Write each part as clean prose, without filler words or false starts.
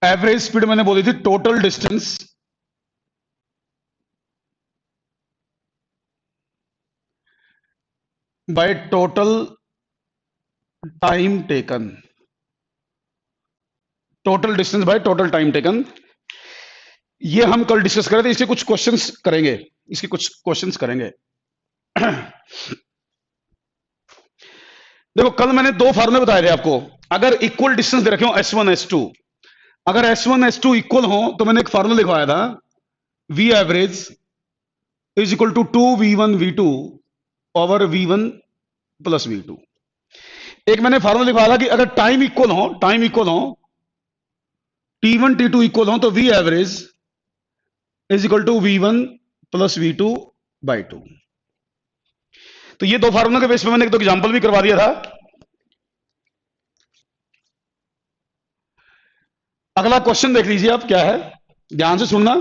Average speed मैंने बोली थी total distance by total time taken, total distance by total time taken. ये हम कल डिस्कस करें थे, इसके कुछ क्वेश्चंस करेंगे, इसके कुछ क्वेश्चंस करेंगे। देखो कल मैंने दो फार्मूले बताए थे आपको। अगर इक्वल डिस्टेंस दे रखे हो S1 S2, अगर S1 S2 इक्वल हो तो मैंने एक फार्मूला लिखवाया था, V average is equal to 2V1 V2 over V1 plus V2। एक मैंने फार्मूला लिखवाया था कि अगर टाइम इक्वल हो, T1 T2 इक्वल हो तो V average is equal to V1 plus V2 by 2। तो ये दो फार्मूला के बेस पे मैंने एक दो एग्जांपल भी करवा दिया था। अगला क्वेश्चन देख लीजिए आप, क्या है, ध्यान से सुनना।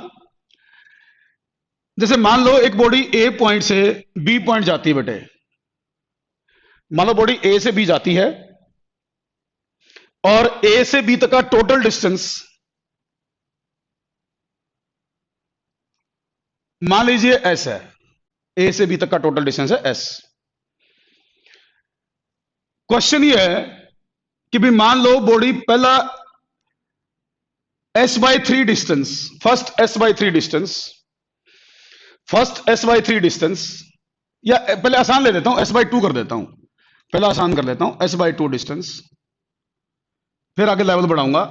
जैसे मान लो एक बॉडी ए पॉइंट से बी पॉइंट जाती है बेटे, मान लो बॉडी ए से बी जाती है और ए से बी तक का टोटल डिस्टेंस मान लीजिए एस है, ए से बी तक का टोटल डिस्टेंस है एस। क्वेश्चन ये है कि भी मान लो बॉडी पहला S/3 distance, first S/3 distance, या पहले आसान ले लेता हूं, S/2 कर देता हूं, पहला आसान कर लेता हूं, S/2 डिस्टेंस, फिर आगे लेवल बढ़ाऊंगा,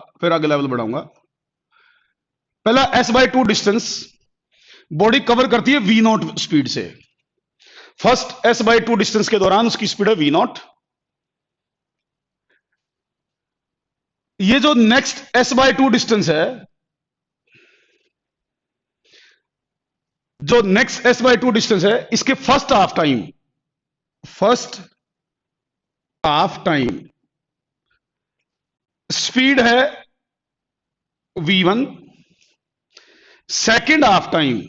पहला S/2 डिस्टेंस बॉडी कवर करती है V0 स्पीड से। फर्स्ट S/2 डिस्टेंस के दौरान उसकी स्पीड है V0। ये जो नेक्स्ट S/2 डिस्टेंस है, जो नेक्स्ट S/2 डिस्टेंस है, इसके फर्स्ट हाफ टाइम स्पीड है V1, second half time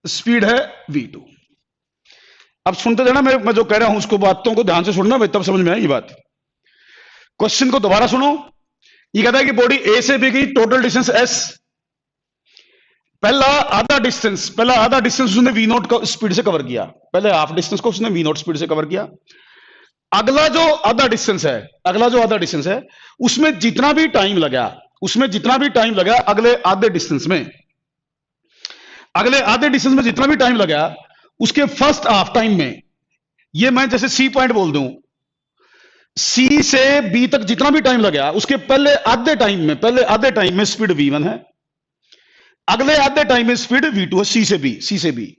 speed है V2। अब सुनते जाना, मैं जो कह रहा हूं उसको, बातों को ध्यान से सुनना भाई, तब समझ में आएगी बात। क्वेश्चन को दोबारा सुनो। ये कहता है कि बॉडी ए से बी की टोटल डिस्टेंस एस, पहला आधा डिस्टेंस उसने V0 स्पीड से कवर किया, पहले हाफ डिस्टेंस को उसने V0 स्पीड से कवर किया। अगला जो आधा डिस्टेंस है उसमें जितना भी टाइम लगा, अगले आधे डिस्टेंस में जितना भी टाइम लगा, उसके फर्स्ट हाफ टाइम में, ये मैं जैसे सी पॉइंट बोल दूं, सी से बी तक जितना भी टाइम लगा, उसके पहले आधे टाइम में स्पीड V1 है, अगले आधे टाइम में स्पीड V2 है, सी से बी।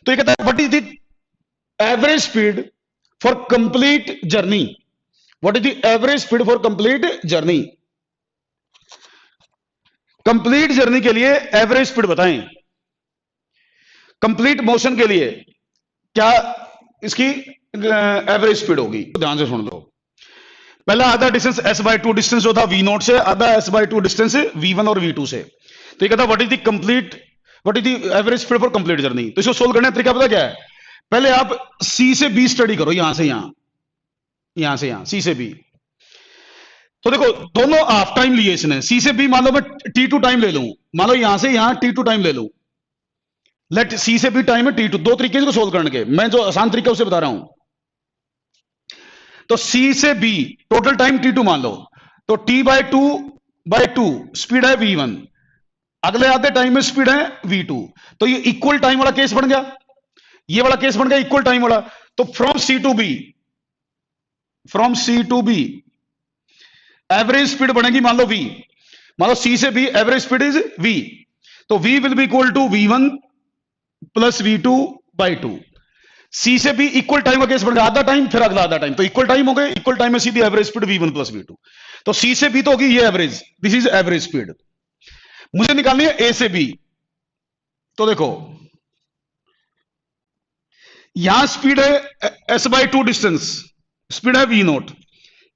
तो ये कहता है what is the average speed for complete journey, complete journey के लिए एवरेज स्पीड बताएं, कंप्लीट मोशन के लिए क्या इसकी एवरेज स्पीड होगी। तो ध्यान से सुन लो। पहला आधा डिस्टेंस S/2 डिस्टेंस जो था V0 से, आधा S/2 डिस्टेंस V1 और V2 से। तो ये कहता what is the average speed for complete journey. तो इसको सोल्व करने का तरीका पता क्या है, पहले आप C से B स्टडी करो, यहां से यहां C से B। तो देखो दोनों हाफ टाइम लिए इसने, C से B मान लो मैं T2 टाइम ले लूं, मान लो यहां से यहां T2 टाइम ले लूं, लेट C से B टाइम है T2। दो तरीके इसको सोल्व करने के, मैं जो आसान तरीका उसे बता रहा हूं। तो C से B टोटल टाइम T2 मान लो, तो T/2 स्पीड है V1, अगले आधे टाइम में स्पीड है V2। तो ये इक्वल टाइम वाला केस बन गया, ये वाला केस बन गया इक्वल टाइम वाला। तो from C to B average speed बनेगी, मान लो C से B average speed is V, तो V will be equal to V1 plus V2 by 2। C से B इक्वल टाइम का केस बन गया, आधा टाइम फिर अगला आधा टाइम, तो इक्वल टाइम हो गए, इक्वल टाइम में सीधी average speed V1 plus V2। तो C से B तो होगी ये average, this is average speed. मुझे निकालनी है A से B। तो देखो यहां स्पीड है S/2 डिस्टेंस, स्पीड है V0,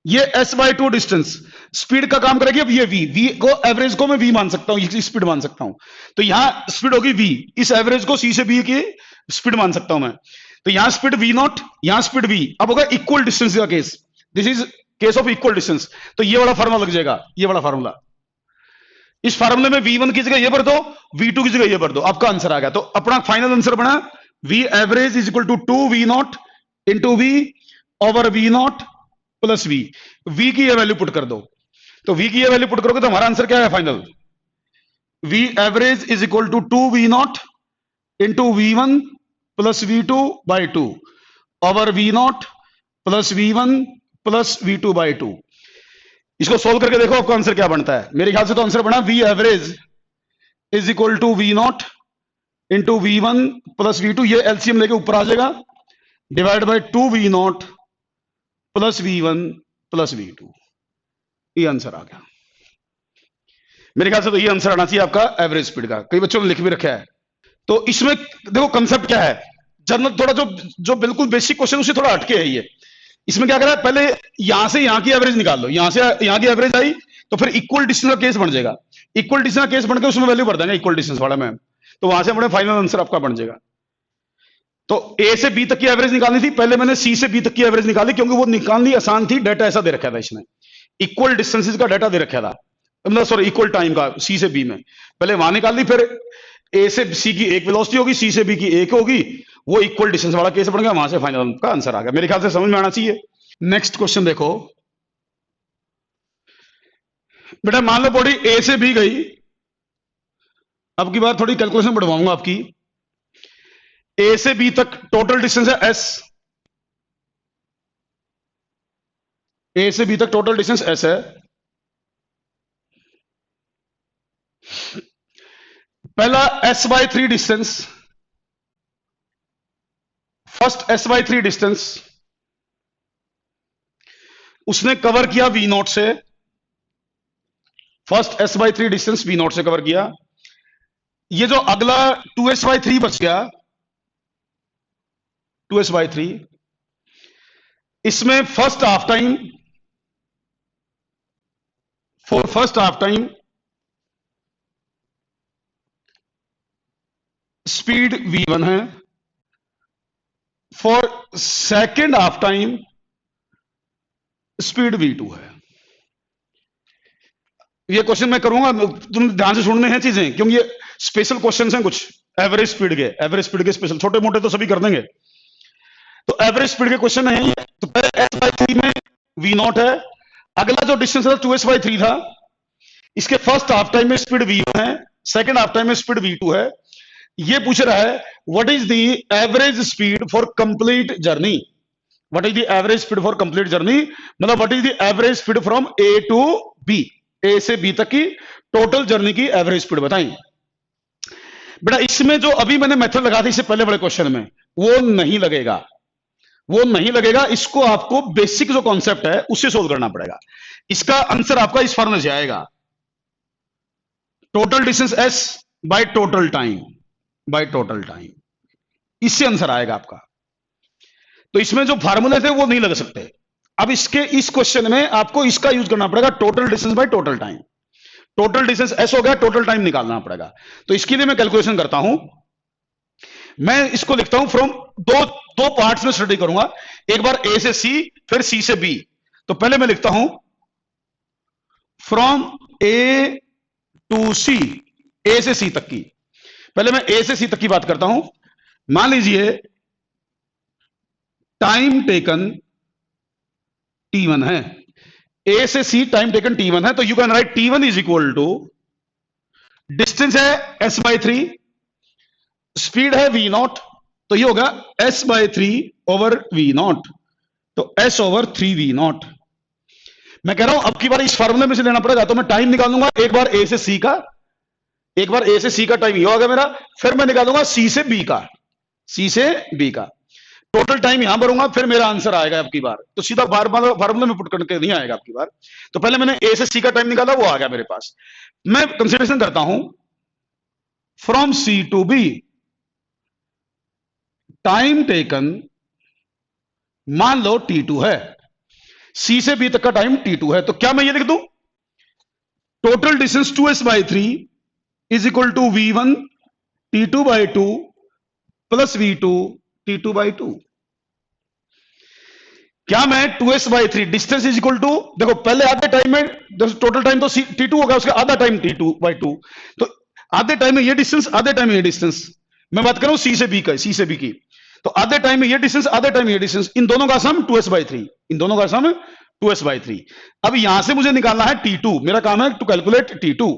ये S/2 डिस्टेंस स्पीड का काम करेगी। अब ये V को एवरेज को मैं V मान सकता हूं, ये स्पीड मान सकता हूं, तो यहां स्पीड होगी V, इस एवरेज को C से B की स्पीड मान सकता हूं मैं। तो यहां स्पीड वी नॉट, यहां स्पीड वी, अब होगा इक्वल डिस्टेंस का case, this is case of equal distance. तो ये वाला फार्मूला लग जाएगा, ये वाला फार्मूला। इस फार्मूले में V1 की जगह ये भर दो, V2 की जगह ये भर दो, आपका आंसर आ गया। तो अपना फाइनल आंसर बना V average is equal to 2V naught into V over V naught plus V। V की ये वैल्यू पुट कर दो, तो V की ये वैल्यू पुट करोगे तो हमारा आंसर क्या है final, V average is equal to 2V naught into V1 plus V2 by 2 over V naught plus V1 plus V2 by 2। इसको सोल्व करके देखो आपका आंसर क्या बनता है। मेरे ख्याल से तो आंसर बना V average is equal to V naught into V1 plus V2, ये एलसीएम लेके ऊपर आ जाएगा, divide by 2V naught plus V1 plus V2। ये आंसर आ गया। मेरे ख्याल से तो ये आंसर आना चाहिए आपका एवरेज स्पीड का। कई बच्चों ने लिख भी रखा है। तो इसमें देखो कंसेप्ट क्या है, जनरल थोड़ा जो बिल्कुल बेसिक क्वेश्चन उससे थोड़ा हटके है ये। इसमें क्या करा है, पहले यहां से यहां की एवरेज निकाल लो, यहां से यहां की एवरेज आई तो फिर इक्वल डिस्टेंस का केस बन जाएगा, इक्वल डिस्टेंस का केस बनकर उसमें वैल्यू भर देंगे इक्वल डिस्टेंस वाला में, तो वहां से हमारे फाइनल आंसर आपका बन जाएगा। तो ए से बी तक की एवरेज निकालनी थी, पहले मैंने सी से बी तक की एवरेज निकाली क्योंकि वो निकालनी आसान थी, डाटा ऐसा दे रखा था इसमें, इक्वल डिस्टेंसेस का डाटा दे रखा था, मतलब सॉरी इक्वल टाइम का सी से बी में, पहले वहां निकाल ली, फिर ए से सी की एक वेलोसिटी होगी, सी से बी की एक होगी, वो इक्वल डिस्टेंस वाला केस बन गया, वहां से फाइनल का आंसर आ गया। मेरे ख्याल से समझ में आना चाहिए। नेक्स्ट क्वेश्चन देखो बेटा, मान लो बॉडी ए से बी गई, अब की बार थोड़ी कैलकुलेशन बढ़वाऊंगा आपकी। ए से बी तक टोटल डिस्टेंस है एस, ए से बी तक टोटल डिस्टेंस एस है। पहला S by 3 distance, first S by 3 distance उसने कवर किया वी नोट से, first S by 3 distance V naught से कवर किया। ये जो अगला 2s बाई 3 बच गया, 2s बाई 3, इसमें first half time, for first half time speed v1 है, for second half time speed v2 है। ये क्वेश्चन मैं करूंगा, तुम ध्यान से सुनने हैं चीजें, क्योंकि ये स्पेशल क्वेश्चंस हैं कुछ, एवरेज स्पीड के स्पेशल, छोटे मोटे तो सभी कर देंगे। तो एवरेज स्पीड के क्वेश्चन है। तो पहले एस बाई 3 में वी नॉट है, अगला जो डिस्टेंस था 2s बाई 3 था, इसके फर्स्ट हाफ टाइम में स्पीड v1 है, सेकेंड हाफ टाइम में स्पीड v2 है। ये पूछ रहा है what is the average speed for complete journey, what is the average speed for complete journey, मतलब what is the average speed from A to B, A से B तक की टोटल जर्नी की एवरेज स्पीड बताएं। बेटा इसमें जो अभी मैंने मेथड लगा था इससे पहले बड़े क्वेश्चन में, वो नहीं लगेगा, वो नहीं लगेगा। इसको आपको बेसिक जो कॉन्सेप्ट है उससे सोल्व करना पड़ेगा। इसका आंसर आपका इस फॉर्मूले से आएगा, total distance S by total time, by total time, इससे आंसर आएगा आपका। तो इसमें जो फार्मूले थे वो नहीं लग सकते। अब इसके इस क्वेश्चन में आपको इसका यूज करना पड़ेगा, total distance by total time. Total distance S हो गया, टोटल टाइम निकालना पड़ेगा। तो इसके लिए मैं कैलकुलेशन करता हूं, मैं इसको लिखता हूं फ्रॉम दो पार्ट्स में स्टडी करूंगा, एक बार ए से सी फिर सी से बी। तो पहले मैं लिखता हूं फ्रॉम ए टू सी, ए से सी तक की, पहले मैं ए से सी तक की बात करता हूं। मान लीजिए टाइम टेकन T1 है, ए से सी टाइम टेकन T1 है, तो you can write T1 is equal to, distance है s बाई 3, स्पीड है v नॉट, तो ये होगा s by 3 over v nought, तो s ओवर 3v नॉट। मैं कह रहा हूं अब की बार इस फार्मूले में से लेना पड़ेगा, तो मैं टाइम निकालूंगा एक बार ए से सी का, एक बार ए से सी का टाइम ये होगा मेरा, फिर मैं निकालूंगा सी से बी का, सी से बी का टोटल टाइम यहां भरूंगा, फिर मेरा आंसर आएगा अब की बार। तो सीधा फार्मूले में पुट करके नहीं आएगा अब की बार। तो पहले मैंने ए से सी का टाइम निकाला, वो आ गया मेरे पास। मैं कंसीडरेशन करता हूं from C to B, time taken मान लो T2 है, सी से बी तक का टाइम T2 है, तो क्या मैं ये लिख दूं, total distance 2s by 3 is equal to v1 T2 by 2 plus v2 T2/2। क्या मैं 2s/3 distance is equal to, देखो पहले आधे टाइम में टोटल टाइम तो T2 होगा, उसका आधा टाइम T2/2, तो आधे टाइम में ये डिस्टेंस, आधे टाइम में ये डिस्टेंस, मैं बात कर रहा हूं सी से बी का, सी से बी की, तो आधे टाइम में ये डिस्टेंस, आधे टाइम में ये डिस्टेंस, इन दोनों का सम 2s/3, इन दोनों का सम 2s/3। अब यहां से मुझे निकालना है T2, मेरा काम है टू कैलकुलेट T2।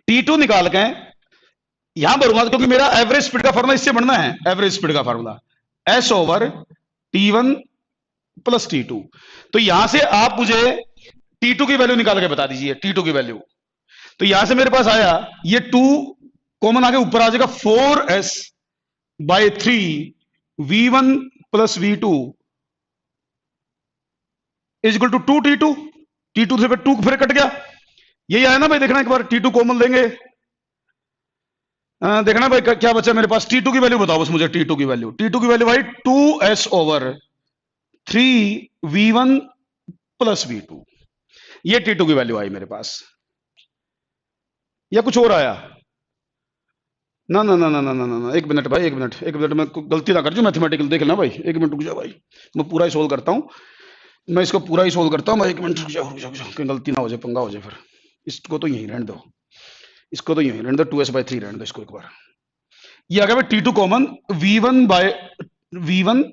T2 निकाल के यहां भरूंगा, क्योंकि मेरा एवरेज स्पीड का फार्मूला इससे बनना है, एवरेज स्पीड का फार्मूला S/T1 प्लस T2। तो यहां से आप मुझे T2 की वैल्यू निकाल के बता दीजिए, T2 की वैल्यू। तो यहां से मेरे पास आया, ये 2 कॉमन आगे ऊपर आ जाएगा, 4s/3 V1 plus V2 is equal to 2T2। T2 से 2 फिर कट गया, यही आया ना भाई, देखना एक बार, T2 कॉमन लेंगे, देखना भाई क्या बचा मेरे पास। T2 की वैल्यू बताओ बस मुझे, T2 की वैल्यू, T2 की वैल्यू भाई 2s/3 V1 प्लस V2, ये T2 की वैल्यू आई मेरे पास। या कुछ और आया? ना ना ना ना ना ना ना, एक मिनट भाई, एक मिनट, एक मिनट, मैं गलती ना कर जो मैथमेटिकल, देख लेना भाई, एक मिनट रुक जाओ भाई, मैं पूरा ही सोल्व करता हूँ, मैं इसको पूरा ही सोल्व करता हूँ भाई, एक मिनट रुक जाओ, रुक जाओ, रुक जाओ, कहीं गलती ना हो जाए, पंगा हो जाए फिर। इसको तो यहीं रहने दो, इसको तो यहीं रहने दो, 2s/3 रहने दो इसको एक बार। ये आ गया भाई T2 common, V1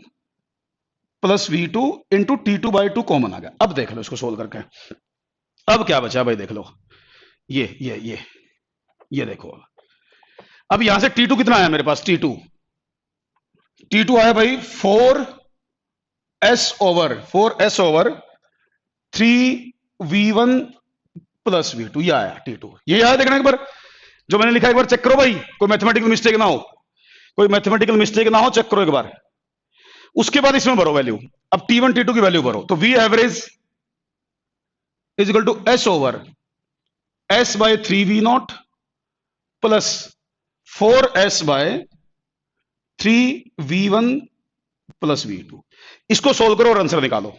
plus V2 into T2/2 common आ गया। अब देख लो इसको सोल्व करके, अब क्या बचा भाई, देख लो, ये देखो, अब यहां से T2 कितना आया मेरे पास, T2 आया भाई 4s/3 V1 प्लस V2, ये आया T2, ये आया, देखना एक बार जो मैंने लिखा, एक बार चेक करो भाई, कोई मैथमेटिकल मिस्टेक ना हो, कोई मैथमेटिकल मिस्टेक ना हो, चेक करो एक बार। उसके बाद इसमें भरो वैल्यू, अब T1 T2 की वैल्यू भरो, तो V average is equal to S/3 V0 plus 4s/3 V1 plus V2। इसको सोल्व करो और आंसर निकालो,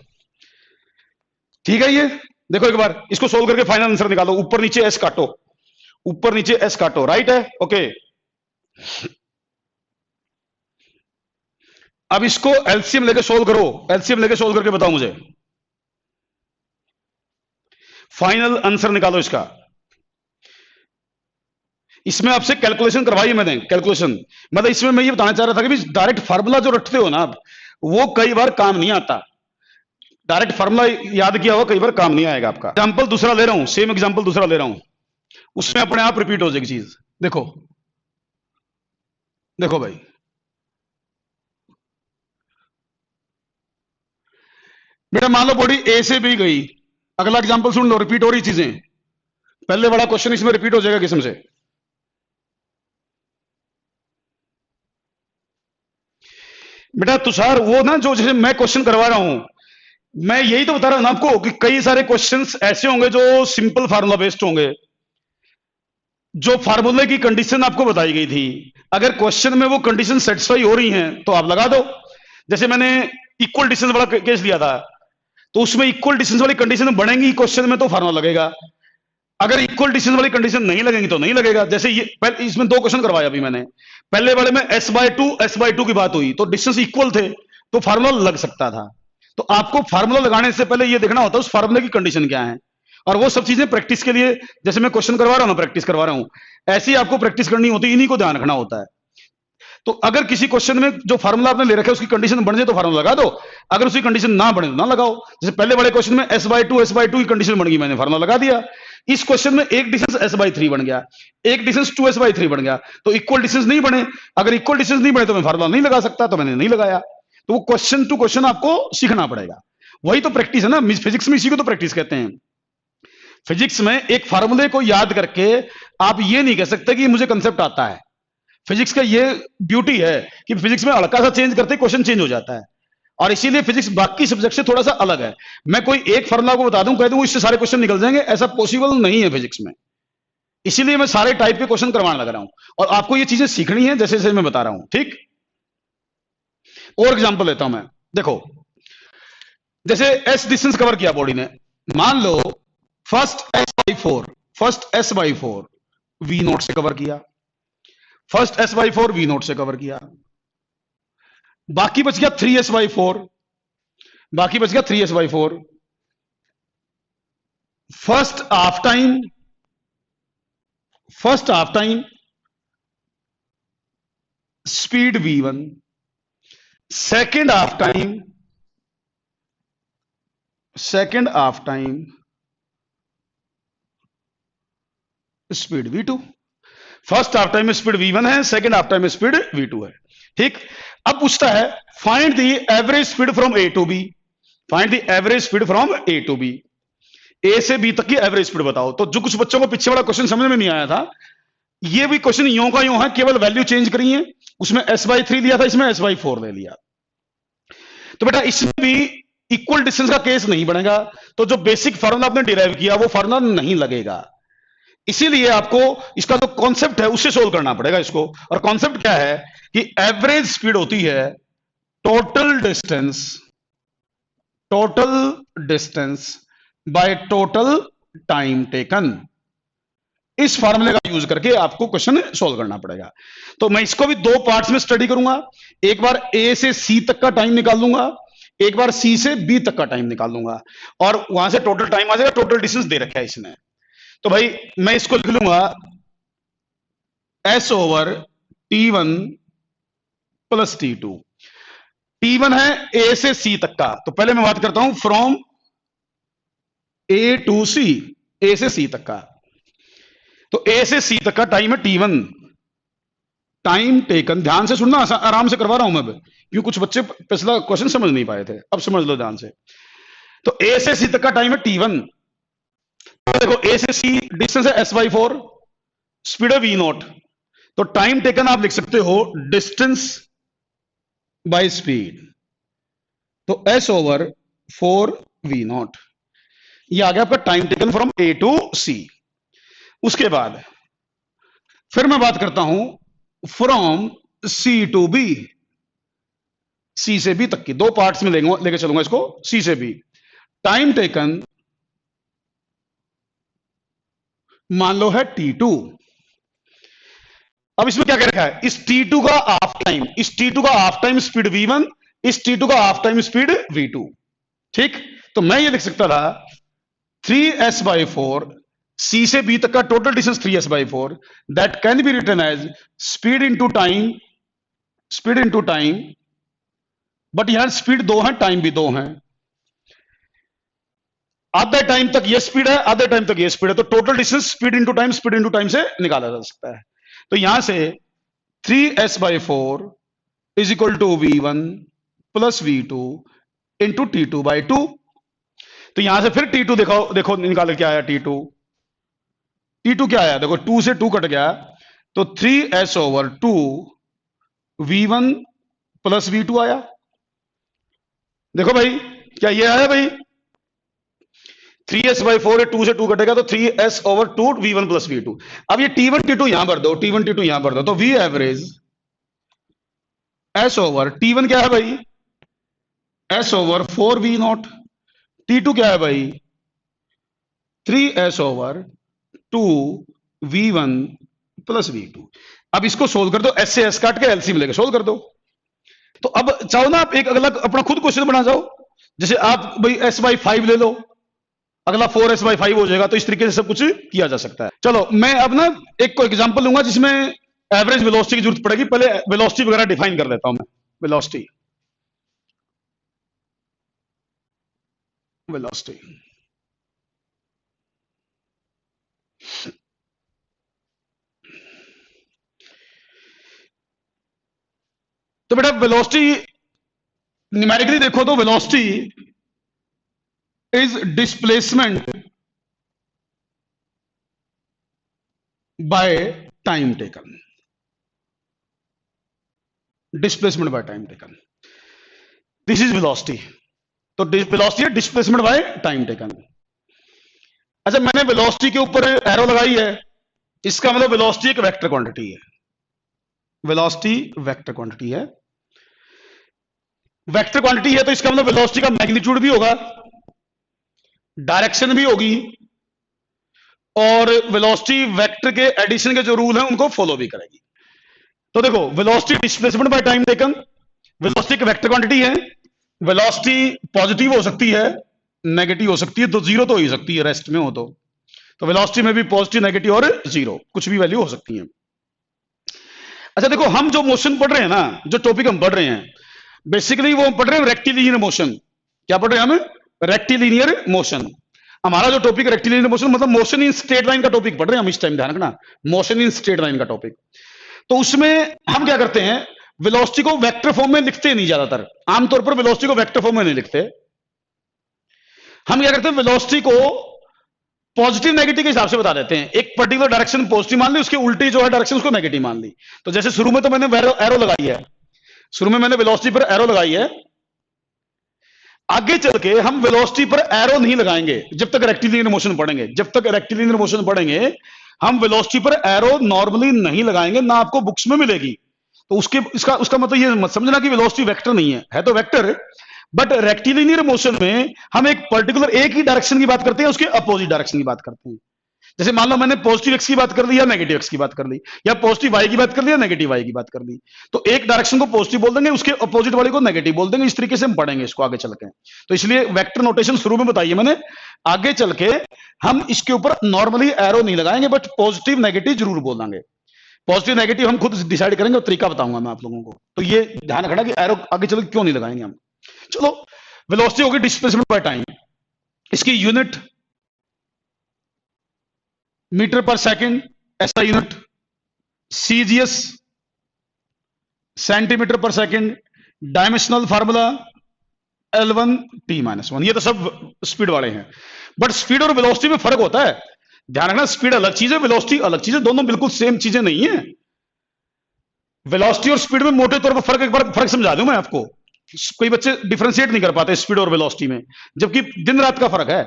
ठीक है। ये देखो एक बार, इसको सोल्व करके फाइनल आंसर निकालो, ऊपर नीचे एस काटो, ऊपर नीचे एस काटो, राइट है, ओके। अब इसको एलसीएम लेके सोल्व करो, एलसीएम लेके सोल्व करके बताओ मुझे, फाइनल आंसर निकालो इसका। इसमें आपसे कैलकुलेशन करवाई मैंने, कैलकुलेशन मतलब इसमें मैं ये बताना चाह रहा था कि डायरेक्ट फार्मूला जो रटते हो ना आप, वो कई बार काम नहीं आता, डायरेक्ट फार्मूला याद किया हुआ कई बार काम नहीं आएगा आपका। एग्जांपल दूसरा ले रहा हूं, सेम एग्जांपल दूसरा ले रहा हूं, उसमें अपने आप रिपीट हो जाएगी चीज। देखो देखो भाई, बेटा मान लो बॉडी ए से बी गई, अगला एग्जांपल सुन लो, रिपीट हो रही चीजें, पहले वाला क्वेश्चन इसमें रिपीट हो जाएगा किस्म से। बेटा तुषार, वो ना जो जैसे मैं क्वेश्चन करवा रहा हूं, मैं यही तो बता रहा हूं ना आपको कि कई सारे क्वेश्चंस ऐसे होंगे जो सिंपल फार्मूला बेस्ड होंगे, जो फार्मूले की कंडीशन आपको बताई गई थी, अगर क्वेश्चन में वो कंडीशन सेटिस्फाई हो रही हैं तो आप लगा दो। जैसे मैंने इक्वल डिस्टेंस वाला केस लिया था, तो उसमें इक्वल डिस्टेंस वाली कंडीशन बढ़ेंगी क्वेश्चन में तो फार्मूला लगेगा, अगर इक्वल डिस्टेंस वाली कंडीशन नहीं लगेंगी तो नहीं लगेगा। जैसे ये इसमें 2 क्वेश्चन करवाया अभी मैंने, पहले वाले में s/2 की बात हुई, तो डिस्टेंस इक्वल थे तो फार्मूला लग सकता था। तो आपको फार्मूला लगाने से पहले ये देखना होता है उस फार्मूले की कंडीशन क्या है, और वो सब चीजें प्रैक्टिस के लिए, जैसे मैं क्वेश्चन करवा रहा हूं ना, प्रैक्टिस करवा रहा हूं, ऐसी आपको प्रैक्टिस करनी होती है, इन्हीं को ध्यान रखना होता है। तो अगर किसी क्वेश्चन में जो फार्मूला आपने ले रखा है उसकी कंडीशन बन जाए तो फार्मूला लगा दो, अगर उसकी कंडीशन ना बने तो ना लगाओ। जैसे पहले वाले क्वेश्चन में s/2 की कंडीशन बन गई, मैंने फार्मूला लगा दिया। इस क्वेश्चन में एक डिस्टेंस s/3 बन गया, एक डिस्टेंस 2s/3 बन गया, तो इक्वल डिस्टेंस नहीं बने, अगर इक्वल डिस्टेंस नहीं बने तो मैं फार्मूला नहीं लगा सकता, तो मैंने नहीं लगाया। तो वो क्वेश्चन टू क्वेश्चन आपको सीखना पड़ेगा, वही तो प्रैक्टिस है ना, फिजिक्स में इसी को तो प्रैक्टिस कहते हैं। फिजिक्स में एक फार्मूले को याद करके आप ये नहीं कह सकते कि मुझे कंसेप्ट आता है। फिजिक्स का ये ब्यूटी है कि फिजिक्स में हल्का सा चेंज करते क्वेश्चन चेंज हो जाता है, और इसीलिए फिजिक्स बाकी सब्जेक्ट से थोड़ा सा अलग है। मैं कोई एक फार्मूला को बता दूं, कह दूं इससे सारे क्वेश्चन निकल जाएंगे, ऐसा पॉसिबल नहीं है फिजिक्स में। इसीलिए मैं सारे टाइप के क्वेश्चन करवाने लग रहा हूं, और आपको ये चीजें सीखनी है जैसे जैसे मैं बता रहा हूं, ठीक। और एग्जांपल लेता हूं मैं, देखो जैसे एस डिस्टेंस कवर किया बॉडी ने, मान लो फर्स्ट s/4 V0 से कवर किया, फर्स्ट s/4 V0 से कवर किया, बाकी बच गया 3s/4, बाकी बच गया 3s/4। First half time speed v1, second half time speed v2। First half time में स्पीड v1 है, सेकेंड हाफ टाइम में स्पीड v2 है। ठीक, अब पूछता है find the average speed from A to B, find the average speed from A to B, A से B तक की एवरेज स्पीड बताओ। तो जो कुछ बच्चों को पीछे वाला क्वेश्चन समझ में नहीं आया था, ये भी क्वेश्चन यूं का यूं है, केवल वैल्यू चेंज करी है। उसमें s/3 लिया था, इसमें s/4 ले लिया। तो बेटा इसमें भी इक्वल डिस्टेंस का केस नहीं बनेगा, तो जो बेसिक फार्मूला आपने डिराइव किया वो फार्मूला नहीं लगेगा। इसीलिए आपको इसका जो कॉन्सेप्ट है उससे सोल्व करना पड़ेगा इसको। और कॉन्सेप्ट क्या है कि एवरेज स्पीड होती है total distance by total time taken. इस फार्मूले का यूज करके आपको क्वेश्चन सोल्व करना पड़ेगा। तो मैं इसको भी दो पार्ट्स में स्टडी करूंगा, एक बार ए से सी तक का टाइम निकाल लूंगा, एक बार सी से बी तक का टाइम निकाल लूंगा, और वहां से टोटल टाइम आ जाएगा। टोटल डिस्टेंस दे रखा है इसने, तो भाई मैं इसको लिख लूंगा S/T1 प्लस T2। T1 है ए से सी तक का, तो पहले मैं बात करता हूं फ्रॉम ए टू सी, ए से सी तक का। तो ए से सी तक का टाइम है T1, टाइम टेकन। ध्यान से सुनना, आराम से करवा रहा हूं मैं अब, क्योंकि कुछ बच्चे पिछला क्वेश्चन समझ नहीं पाए थे, अब समझ लो ध्यान से। तो ए से सी तक का टाइम है T1। देखो ए से सी डिस्टेंस है s/4, स्पीड है v0। तो टाइम टेकन आप लिख सकते हो डिस्टेंस बाय स्पीड, तो s/4 v0। ये आ गया आपका time taken from A to C. उसके बाद फिर मैं बात करता हूं from C to B, C से बी तक की। दो पार्ट्स में लेके चलूंगा इसको, सी से बी। टाइम टेकन मान लो है T2। अब इसमें क्या कह रखा है, इस T2 का हाफ टाइम, इस T2 का हाफ टाइम स्पीड v1, इस T2 का हाफ टाइम स्पीड v2। ठीक, तो मैं ये लिख सकता था 3s/4, सी से बी तक का total distance 3s/4, that can be written as speed into time, but यहां स्पीड 2 है, टाइम भी 2 है। आधे टाइम तक ये स्पीड है, आधे टाइम तक ये स्पीड है, तो total distance speed into time से निकाला जा सकता है। तो यहां से 3s/4 is equal to v1 plus v2 into T2/2। तो यहां से फिर T2 देखो निकाल के आया T2 क्या आया, देखो 2 से 2 कट गया, तो 3s/2 v1 प्लस v2 आया। देखो भाई क्या ये आया भाई, 3s/4 2 से 2 कटेगा, तो 3s/2 v1 प्लस v2। अब ये T1 T2 यहां भर दो, T1 T2 यहां भर दो, तो v एवरेज s/T1 क्या है भाई, s/4 v0। T2 क्या है भाई, 3s/2 v1 प्लस v2। अब इसको सोल्व कर दो, एस से एस काट के एलसीएम लेके सोल्व कर दो। तो अब चाहो ना आप एक अगला अपना खुद क्वेश्चन बना जाओ, जैसे आप भाई s/5 ले लो, अगला 4s/5 हो जाएगा। तो इस तरीके से सब कुछ किया जा सकता है। चलो मैं अब ना एक को एग्जांपल लूंगा जिसमें एवरेज वेलोसिटी की जरूरत पड़ेगी। पहले वेलोसिटी वगैरह डिफाइन कर लेता हूं मैं। वेलोसिटी तो बेटा वेलोसिटी न्यूमेरिकली देखो तो velocity is displacement by time taken, displacement by time taken, this is velocity. तो वेलोसिटी है डिस्प्लेसमेंट बाय टाइम टेकन। अच्छा मैंने वेलोसिटी के ऊपर एरो लगाई है, इसका मतलब वेलोसिटी एक वेक्टर क्वांटिटी है, वेलोसिटी वेक्टर क्वांटिटी है। वेक्टर क्वांटिटी है तो इसका मतलब वेलोसिटी का मैग्नीट्यूड भी होगा, डायरेक्शन भी होगी, और वेलोसिटी वेक्टर के एडिशन के जो रूल हैं उनको फॉलो भी करेगी। तो देखो velocity displacement by time taken, velocity एक वेक्टर क्वांटिटी है, वेलोसिटी पॉजिटिव हो सकती है, नेगेटिव हो सकती है, तो जीरो तो हो ही सकती है रेस्ट में हो तो वेलोसिटी में भी पॉजिटिव, नेगेटिव और जीरो कुछ भी वैल्यू हो सकती है। अच्छा देखो, हम जो मोशन पढ़ रहे हैं ना, जो टॉपिक हम पढ़ रहे हैं, बेसिकली वो पढ़ रहे हैं रेक्टिलिनियर मोशन। क्या पढ़ रहे हैं हम? Rectilinear motion. हमारा जो टॉपिक रेक्टिलिनियर मोशन मतलब मोशन इन स्ट्रेट लाइन का टॉपिक पढ़ रहे हैं हम इस टाइम, ध्यान रखना, मोशन इन स्ट्रेट लाइन का टॉपिक। तो उसमें हम क्या करते हैं, वेलोसिटी को वेक्टर फॉर्म में लिखते नहीं, ज्यादातर आमतौर पर वेलोसिटी को वेक्टर फॉर्म में नहीं लिखते। हम क्या करते हैं, वेलोसिटी को पॉजिटिव नेगेटिव के हिसाब से बता देते हैं। एक पर्टिकुलर डायरेक्शन पॉजिटिव मान ली, उसके उल्टी जो है डायरेक्शन उसको नेगेटिव मान ली। तो जैसे शुरू में तो मैंने एरो लगाई है, शुरू में मैंने वेलोसिटी पर एरो लगाई है, आगे चल के हम वेलोसिटी पर एरो नहीं लगाएंगे जब तक रेक्टिलिनियर मोशन पढ़ेंगे। जब तक रेक्टिलिनियर मोशन पढ़ेंगे हम वेलोसिटी पर एरो नॉर्मली नहीं लगाएंगे, ना आपको बुक्स में मिलेगी। तो उसका मतलब ये मत समझना कि वेलोसिटी वेक्टर नहीं है तो वेक्टर, बट रेक्टिलिनियर मोशन में हम एक पर्टिकुलर एक ही डायरेक्शन की बात करते हैं, उसके अपोजिट डायरेक्शन की बात करते हैं। जैसे मान लो मैंने पॉजिटिव एक्स की बात कर ली या नेगेटिव एक्स की बात कर ली, या पॉजिटिव वाई की बात कर ली या नेगेटिव वाई की बात कर ली, तो एक डायरेक्शन को पॉजिटिव बोल देंगे, उसके अपोजिट वाले को नेगेटिव बोल देंगे। इस तरीके से हम पढ़ेंगे इसको आगे चल के। तो इसलिए वेक्टर नोटेशन शुरू में बताइए मैंने, आगे चल के हम इसके ऊपर नॉर्मली एरो नहीं लगाएंगे, बट पॉजिटिव नेगेटिव जरूर बोलेंगे। पॉजिटिव नेगेटिव हम खुद डिसाइड करेंगे और तरीका बताऊंगा मैं आप लोगों को। तो ये ध्यान रखना कि एरो आगे चल के क्यों नहीं लगाएंगे हम। चलो, वेलोसिटी होगी डिस्प्लेसमेंट बाय टाइम, इसकी यूनिट मीटर पर सेकंड, ऐसा यूनिट, सीजीएस सेंटीमीटर पर second, dimensional formula L1 T-1। ये तो सब स्पीड वाले हैं, बट स्पीड और वेलोसिटी में फर्क होता है। ध्यान रखना, स्पीड अलग चीज है, वेलोसिटी अलग चीज है, दोनों बिल्कुल सेम चीजें नहीं है। वेलोसिटी और स्पीड में मोटे तौर पर फर्क, एक बार फर्क समझा दूं मैं आपको। कोई बच्चे डिफरेंशिएट नहीं कर पाते स्पीड और वेलोसिटी में, जबकि दिन रात का फर्क है।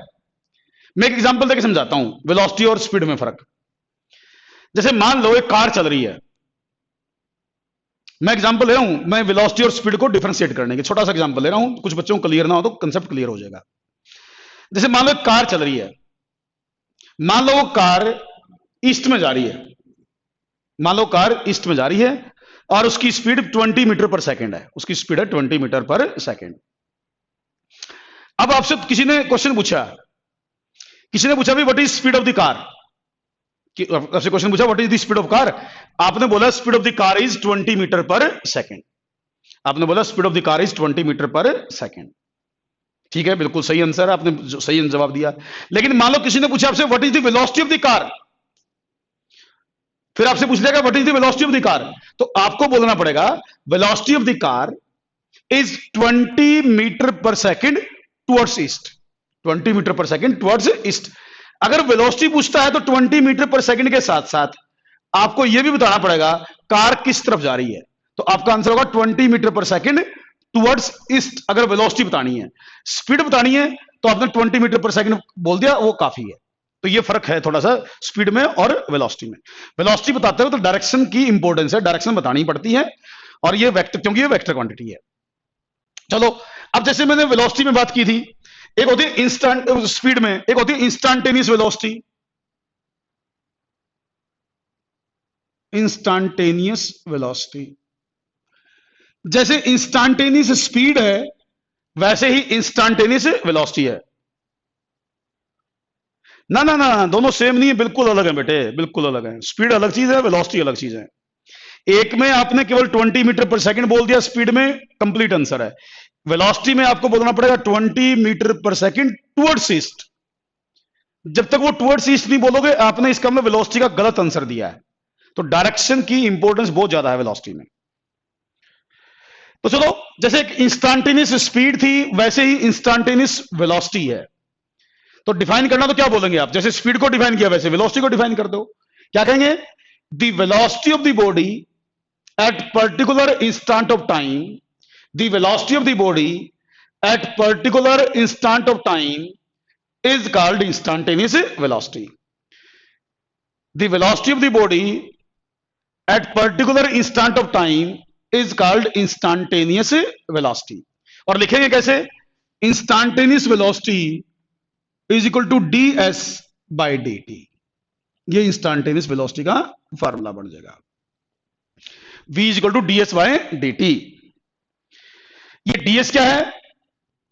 मैं एक एग्जांपल देकर समझाता हूं वेलोसिटी और स्पीड में फर्क। जैसे मान लो एक कार चल रही है, मैं एग्जांपल ले रहा हूं, मैं वेलोसिटी और स्पीड को डिफरेंशिएट करने के छोटा सा एग्जांपल ले रहा हूं, कुछ बच्चों को क्लियर ना हो तो कंसेप्ट क्लियर हो जाएगा। जैसे मान लो एक कार चल रही है, मान लो वो कार ईस्ट में जा रही है, मान लो कार ईस्ट में जा रही है और उसकी स्पीड 20 मीटर पर सेकंड है, उसकी स्पीड है 20 मीटर पर सेकंड। अब आपसे किसी ने क्वेश्चन पूछा, भाई what is speed of the car, आपसे क्वेश्चन पूछा what is the speed of car, आपने बोला speed of the car is 20 metre per second. आपने बोला speed of the car is 20 metre per second. ठीक है, बिल्कुल सही आंसर, आपने सही जवाब दिया। लेकिन मान लो किसी ने पूछा आपसे what is the velocity of the car, फिर आपसे पूछ लेगा what is the velocity of the car, तो आपको बोलना पड़ेगा velocity of the car is 20 metre per second towards east, 20 metre per second towards east. अगर वेलोसिटी पूछता है तो 20 मीटर पर सेकंड के साथ साथ आपको यह भी बताना पड़ेगा कार किस तरफ जा रही है। तो आपका आंसर होगा 20 metre per second towards east. अगर वेलोसिटी बतानी है, स्पीड बतानी है तो आपने 20 मीटर पर सेकंड बोल दिया, वो काफी है। तो ये फर्क है थोड़ा सा स्पीड में और वेलोसिटी में। वेलोसिटी बताते हो तो डायरेक्शन की इंपॉर्टेंस है, डायरेक्शन बतानी पड़ती है, और ये वेक्टर, क्योंकि ये वेक्टर क्वांटिटी है। चलो, अब जैसे मैंने वेलोसिटी में बात की थी, एक होती है इंस्टेंट स्पीड में, एक होती है इंस्टेंटेनियस वेलोसिटी। इंस्टेंटेनियस वेलोसिटी, जैसे इंस्टेंटेनियस स्पीड है वैसे ही इंस्टेंटेनियस वेलोसिटी है। ना ना ना, दोनों सेम नहीं है, बिल्कुल अलग है बेटे, बिल्कुल अलग है। स्पीड अलग चीज है, वेलोसिटी अलग चीज है। एक में आपने केवल 20 मीटर पर सेकंड बोल दिया, स्पीड में कंप्लीट आंसर है। वेलोसिटी में आपको बोलना पड़ेगा 20 metre per second towards east. जब तक वो टुवर्ड्स ईस्ट नहीं बोलोगे, आपने इसका मतलब वेलोसिटी का गलत आंसर दिया है। तो डायरेक्शन की इंपॉर्टेंस बहुत ज्यादा है वेलोसिटी में। तो चलो, जैसे एक इंस्टेंटेनियस स्पीड थी वैसे ही इंस्टेंटेनियस वेलोसिटी है। तो डिफाइन करना तो क्या बोलेंगे आप, जैसे स्पीड को डिफाइन किया वैसे वेलोसिटी को डिफाइन कर दो। क्या कहेंगे, the velocity of the body at particular instant of time, the velocity of the body at particular instant of time is called instantaneous velocity. The velocity of the body at particular instant of time is called instantaneous velocity. और लिखेंगे कैसे, instantaneous velocity is equal to ds by dt। ये instantaneous velocity का formula बन जाएगा, v is equal to ds by dt। ये ds क्या है?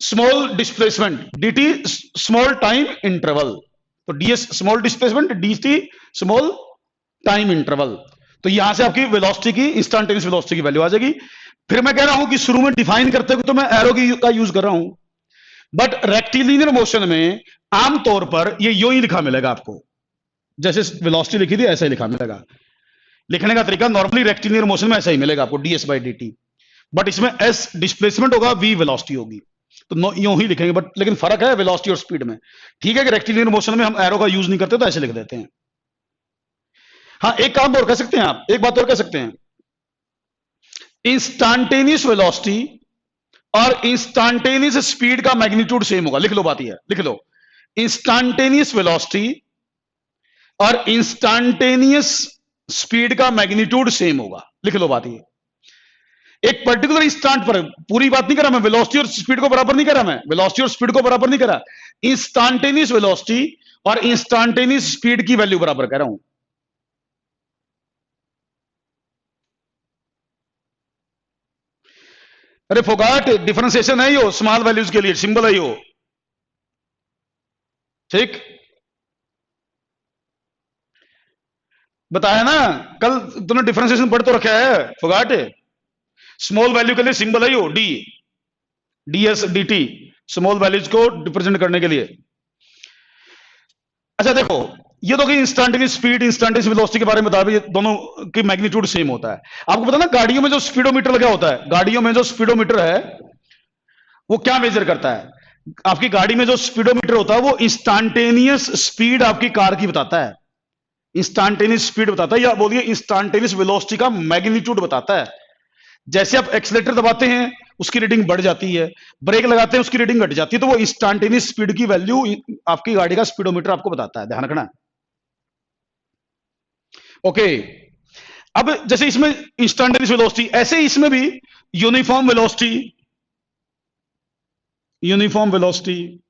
Small displacement, dt small time interval. तो ds small displacement, dt small time interval. तो यहां से आपकी वेलोसिटी की, इंस्टेंटेनियस वेलोसिटी की वैल्यू आ जाएगी। फिर मैं कह रहा हूं कि शुरू में डिफाइन करते हुए तो मैं एरो का यूज कर रहा हूं, बट रेक्टिलिनियर मोशन में आमतौर पर ये यूं ही लिखा मिलेगा आपको, जैसे वेलोसिटी लिखी थी ऐसा ही लिखा मिलेगा। लिखने का तरीका नॉर्मली रेक्टिलिनियर मोशन में ऐसा ही मिलेगा आपको, ds बाई dt, बट इसमें s डिस्प्लेसमेंट होगा, v वेलोसिटी होगी, तो यूं ही लिखेंगे। बट लेकिन फर्क है वेलोसिटी और स्पीड में। ठीक है कि रेक्टिलिनियर मोशन में हम एरो का यूज नहीं करते तो ऐसे लिख देते हैं। हाँ, एक काम और कर सकते हैं आप, एक बात और कर सकते हैं, इंस्टेंटेनियस वेलोसिटी और इंस्टेंटेनियस स्पीड का मैग्नीट्यूड सेम होगा। लिख लो, बात यह है, लिख लो, इंस्टेंटेनियस वेलोसिटी और इंस्टेंटेनियस स्पीड का मैग्नीट्यूड सेम होगा। लिख लो बात ये। एक पर्टिकुलर इंस्टेंट पर, पूरी बात नहीं कर रहा मैं, वेलोसिटी और स्पीड को बराबर नहीं कर रहा मैं, वेलोसिटी और स्पीड को बराबर नहीं कर रहा, इंस्टेंटेनियस वेलोसिटी और इंस्टेंटेनियस स्पीड की वैल्यू बराबर कह रहा हूं। अरे फोगाट, डिफरेंशिएशन है यो, स्मॉल वैल्यूज के लिए सिंबल है यो, ठीक बताया ना कल, तुमने डिफरेंशिएशन पढ़ तो रखा है फोगाट। स्मॉल वैल्यू के लिए सिंबल है यो, D, ds dt, small values को रिप्रेजेंट करने के लिए। अच्छा देखो, ये तो कि इंस्टेंटेनियस स्पीड, इंस्टेंटेनियस वेलोसिटी के बारे में बता, दोनों की मैग्नीट्यूड सेम होता है। आपको पता ना गाड़ियों में जो स्पीडोमीटर लगा होता है, गाड़ियों में जो स्पीडोमीटर है वो क्या मेजर करता है? आपकी गाड़ी में जो स्पीडोमीटर होता है वो इंस्टेंटेनियस स्पीड आपकी कार की बताता है, इंस्टेंटेनियस स्पीड बताता है, या बोलिए इंस्टेंटेनियस वेलोसिटी का मैग्नीट्यूड बताता है। जैसे आप एक्सीलरेटर दबाते हैं उसकी रीडिंग बढ़ जाती है, ब्रेक लगाते हैं उसकी रीडिंग घट जाती है, तो वो इंस्टेंटेनियस स्पीड की वैल्यू आपकी गाड़ी का स्पीडोमीटर आपको बताता है, ध्यान रखना। ओके, अब जैसे इसमें इंस्टेंटेनियस वेलोसिटी, ऐसे इसमें भी uniform velocity, uniform velocity,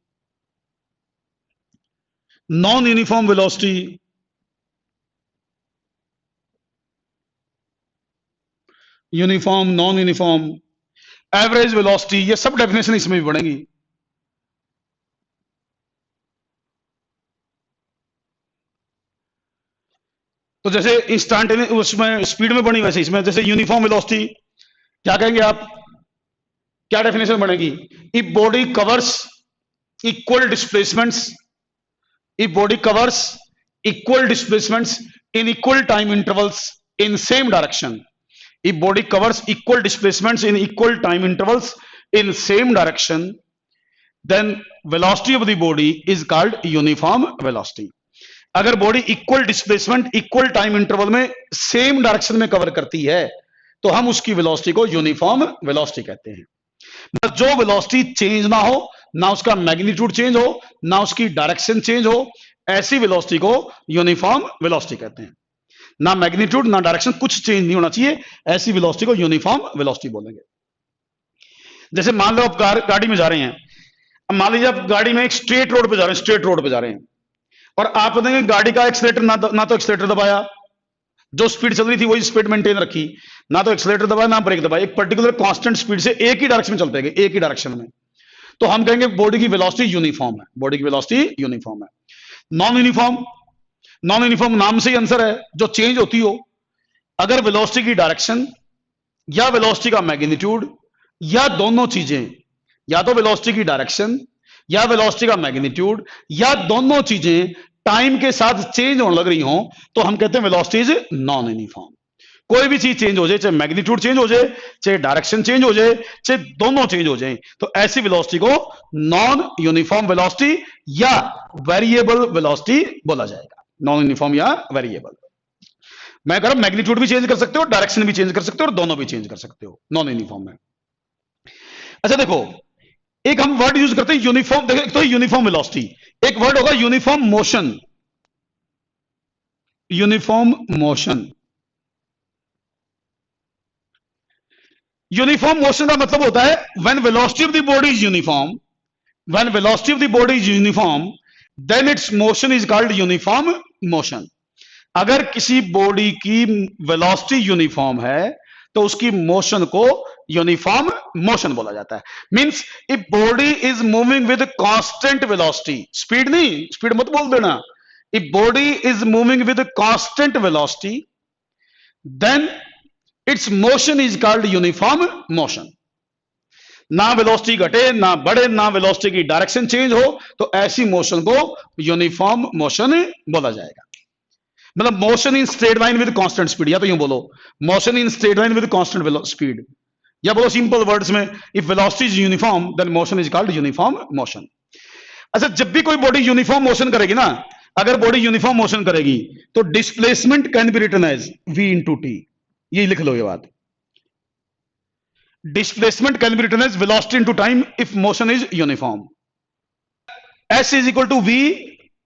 non uniform velocity, uniform, non uniform, average velocity, ये सब डेफिनेशन इसमें भी बढ़ेंगी। तो जैसे इंस्टेंटेनियस उसमें स्पीड में बनी, वैसे इसमें जैसे यूनिफॉर्म वेलोसिटी क्या कहेंगे आप, क्या डेफिनेशन बनेगी? If body covers equal displacements, if body covers equal displacements in equal time intervals in same direction, if body covers equal displacements in equal time intervals in same direction, then velocity of the body is called uniform velocity. अगर body equal displacement equal time interval में same direction में cover करती है तो हम उसकी velocity को uniform velocity कहते हैं। बस जो वेलोसिटी चेंज ना हो, ना उसका मैग्नीट्यूड चेंज हो, ना उसकी डायरेक्शन चेंज हो, ऐसी वेलोसिटी को यूनिफॉर्म वेलोसिटी कहते हैं। ना मैग्नीट्यूड ना डायरेक्शन, कुछ चेंज नहीं होना चाहिए, ऐसी वेलोसिटी को यूनिफॉर्म वेलोसिटी बोलेंगे। जैसे मान लो आप गाड़ी में जा रहे हैं, अब मान लीजिए आप गाड़ी में एक स्ट्रेट रोड पे जा रहे हैं, स्ट्रेट रोड पे जा रहे हैं, और आप देंगे गाड़ी का एक्सीलेटर ना तो एक्सीलेटर दबाया, जो स्पीड चल रही थी वही स्पीड मेंटेन रखी, ना तो एक्सीलेटर दबाया ना ब्रेक दबाया, एक पर्टिकुलर कांस्टेंट स्पीड से एक ही डायरेक्शन में चलते हैं, एक ही डायरेक्शन में, तो हम कहेंगे बॉडी की वेलोसिटी यूनिफॉर्म है, बॉडी की वेलोसिटी यूनिफॉर्म है। नॉन यूनिफॉर्म, नॉन यूनिफॉर्म नाम से ही आंसर है, जो चेंज होती हो, अगर वेलोसिटी की डायरेक्शन या वेलोसिटी का मैग्नीट्यूड या दोनों चीजें, या तो वेलोसिटी की डायरेक्शन या वेलोसिटी का मैग्नीट्यूड या दोनों चीजें टाइम के साथ चेंज होने लग रही हो, तो हम कहते हैं वेलोसिटी इज नॉन यूनिफॉर्म। कोई भी चीज चेंज हो जाए, चाहे मैग्नीट्यूड चेंज हो जाए, चाहे डायरेक्शन चेंज हो जाए, चाहे दोनों चेंज हो जाए, तो ऐसी वेलोसिटी को नॉन यूनिफॉर्म वेलोसिटी या वेरिएबल वेलोसिटी बोला जाएगा। नॉन यूनिफॉर्म या वेरिएबल, मैं कह रहा हूं मैग्नीट्यूड भी चेंज कर सकते हो, डायरेक्शन भी चेंज कर सकते हो, और दोनों भी चेंज कर सकते हो नॉन यूनिफॉर्म में। अच्छा देखो, एक हम वर्ड यूज करते हैं यूनिफॉर्म, देखो एक तो यूनिफॉर्म वेलोसिटी, एक वर्ड होगा uniform motion, uniform motion. Uniform motion का मतलब होता है when velocity of the body is uniform, when velocity of the body is uniform then its motion is called uniform motion. अगर किसी बॉडी की velocity uniform है तो उसकी मोशन को यूनिफॉर्म मोशन बोला जाता है। Means if body is moving with constant velocity, speed नहीं, स्पीड मत बोल देना, if body is moving with constant velocity then its motion is called uniform motion. ना वेलोसिटी घटे ना बढ़े ना वेलोसिटी की डायरेक्शन चेंज हो तो ऐसी मोशन को यूनिफॉर्म मोशन बोला जाएगा। मतलब motion in straight line with constant speed, या तो यूं बोलो motion in straight line with constant speed, या बोलो सिंपल वर्ड्स में if velocity is uniform then motion is called uniform motion. अच्छा, जब भी कोई बॉडी यूनिफॉर्म मोशन करेगी ना, अगर बॉडी यूनिफॉर्म मोशन करेगी तो displacement can be written as v into T, ये लिख लो ये बात। Displacement can be written as velocity into time if motion is uniform. s is equal to v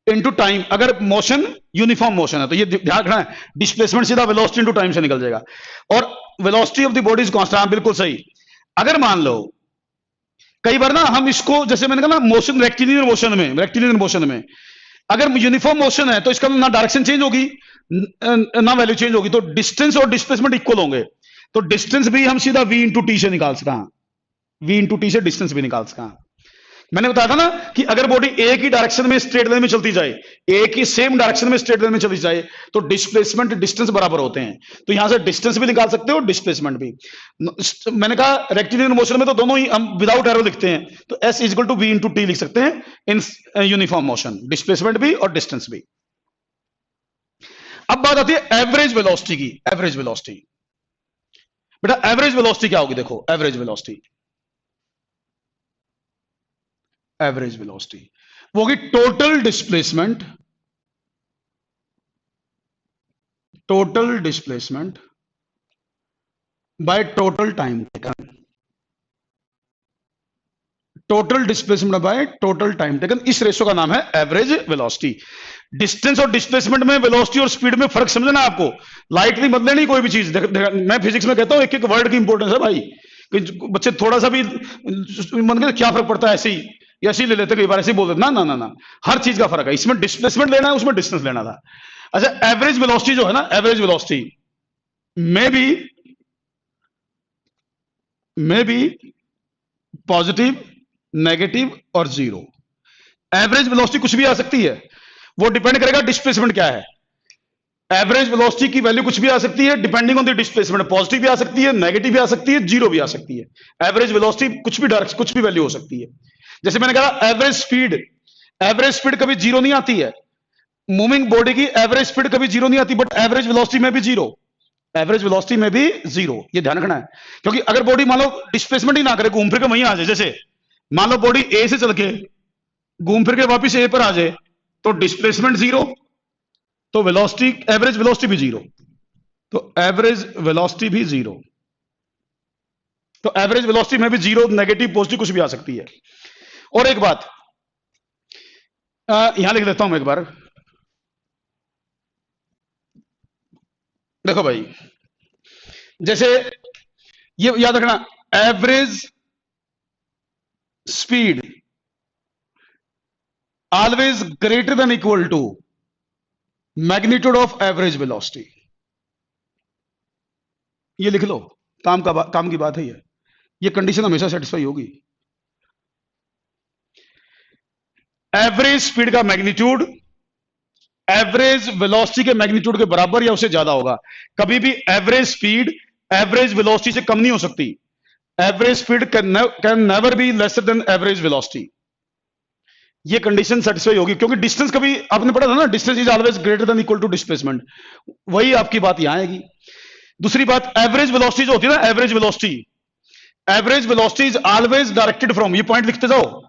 into time, अगर मोशन यूनिफॉर्म मोशन है तो ये ध्यान रखना है, डिस्प्लेसमेंट सीधा वेलोसिटी इंटू टाइम से निकल जाएगा। और velocity of the body is constant, बिल्कुल सही। अगर मान लो कई बार ना हम इसको, जैसे मैंने कहा ना मोशन रेक्टिलिनियर मोशन में अगर यूनिफॉर्म मोशन है तो इसका ना डायरेक्शन चेंज होगी ना वैल्यू चेंज होगी, तो डिस्टेंस और डिस्प्लेसमेंट इक्वल होंगे, तो डिस्टेंस भी हम सीधा v इंटू टी से निकाल सका, v इंटू टी से डिस्टेंस भी निकाल सका। मैंने बताया था ना कि अगर बॉडी एक ही डायरेक्शन में स्ट्रेट लाइन में चलती जाए, एक ही सेम डायरेक्शन में स्ट्रेट लाइन में चलती जाए तो डिस्प्लेसमेंट डिस्टेंस बराबर होते हैं, तो यहां से डिस्टेंस भी निकाल सकते हो डिस्प्लेसमेंट भी। मैंने कहा रेक्टिलिनियर मोशन में तो दोनों ही हम विदाउट एरो लिखते हैं, तो s equal to v into T लिख सकते हैं इन यूनिफॉर्म मोशन, डिस्प्लेसमेंट भी और डिस्टेंस भी। अब बात आती है एवरेज वेलोसिटी की। एवरेज वेलोसिटी बेटा, एवरेज वेलोसिटी क्या होगी? देखो एवरेज वेलोसिटी वो होगी total displacement by total time taken. Total displacement by total time taken, इस रेशो का नाम है एवरेज वेलोसिटी। डिस्टेंस और डिस्प्लेसमेंट में वेलोसिटी और स्पीड में फर्क समझना आपको, लाइटली मत लेनी कोई भी चीज। मैं फिजिक्स में कहता हूं एक एक वर्ड की इंपॉर्टेंस है भाई, कि बच्चे थोड़ा सा भी मन के क्या फर्क पड़ता है, ऐसे ही ले लेते, कई बार ऐसे ही बोल देते ना ना ना ना, हर चीज का फर्क है। इसमें डिस्प्लेसमेंट लेना है, उसमें डिस्टेंस लेना था। अच्छा, एवरेज वेलोसिटी जो है ना, एवरेज वेलोसिटी में भी पॉजिटिव, नेगेटिव और जीरो। एवरेज वेलोसिटी कुछ भी आ सकती है, वो डिपेंड करेगा डिस्प्लेसमेंट क्या है। एवरेज वेलोसिटी की वैल्यू कुछ भी आ सकती है depending on the displacement, positive भी आ सकती है, नेगेटिव भी आ सकती है, जीरो भी आ सकती है। एवरेज वेलोसिटी कुछ भी वैल्यू हो सकती है। जैसे मैंने कहा एवरेज स्पीड कभी जीरो नहीं आती है, मूविंग बॉडी की एवरेज स्पीड कभी जीरो नहीं आती, बट एवरेज वेलोसिटी में भी जीरो, ये ध्यान रखना है। क्योंकि अगर बॉडी मान लो डिस्प्लेसमेंट ही ना करे, घूम फिर के वहीं आ जाए, जैसे मान लो बॉडी ए से चल के घूम फिर के वापिस ए पर आ जाए, तो डिस्प्लेसमेंट जीरो, तो वेलोसिटी, एवरेज वेलोसिटी भी जीरो, तो एवरेज वेलोसिटी भी जीरो, तो एवरेज वेलोसिटी में भी जीरो, नेगेटिव, पॉजिटिव कुछ भी आ सकती है। और एक बात यहां लिख देता हूं एक बार, देखो भाई, जैसे ये याद रखना, average speed always greater than equal to magnitude of average velocity. ये लिख लो, काम की बात है ये कंडीशन हमेशा सेटिस्फाई होगी। एवरेज स्पीड का मैग्नीट्यूड एवरेज वेलोसिटी के मैग्नीट्यूड के बराबर या उससे ज्यादा होगा। कभी भी एवरेज स्पीड एवरेज वेलोसिटी से कम नहीं हो सकती। Average speed can never be lesser than average velocity. ये कंडीशन सेटिस्फाई होगी, क्योंकि डिस्टेंस कभी आपने पढ़ा था ना, distance is always greater than equal to displacement, वही आपकी बात यहां आएगी। दूसरी बात, एवरेज वेलोसिटी जो होती है ना, average velocity is always directed from, ये पॉइंट लिखते जाओ,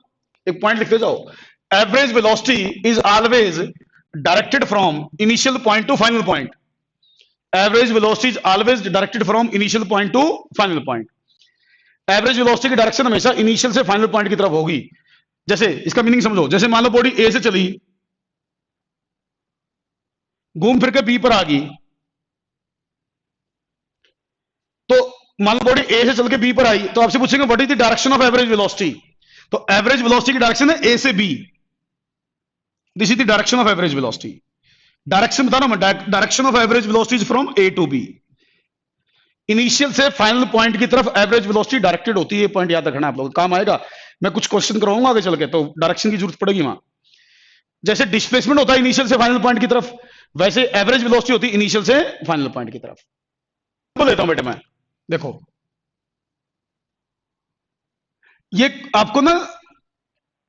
एक पॉइंट लिखते जाओ, average velocity is always directed from initial point two final point. Average velocity is always directed from initial point two final point. Average velocity की direction हमेशा initial से final point की तरफ होगी। जैसे इसका मीनिंग समझो, जैसे मान लो बॉडी ए से चली, घूम फिर के बी पर आ गई, तो मान लो बॉडी ए से चल के बी पर आई, तो आपसे पूछेंगे what is the direction of average velocity. तो एवरेज वेलोसिटी की डायरेक्शन है ए से B, this is the direction of average velocity. Direction बता रहा हूं मैं, direction of average velocity is from A to B. Initial से फाइनल पॉइंट की तरफ एवरेज वेलोसिटी डायरेक्टेड होती है, ये पॉइंट याद रखना आप लोग, काम आएगा। मैं कुछ क्वेश्चन करवाऊंगा आगे चल के, तो डायरेक्शन की जरूरत पड़ेगी वहां। जैसे डिस्प्लेसमेंट होता है इनिशियल से फाइनल पॉइंट की तरफ, वैसे एवरेज वेलोसिटी होती है इनिशियल से फाइनल पॉइंट की तरफ। तो देता हूं बेटे मैं, देखो ये आपको ना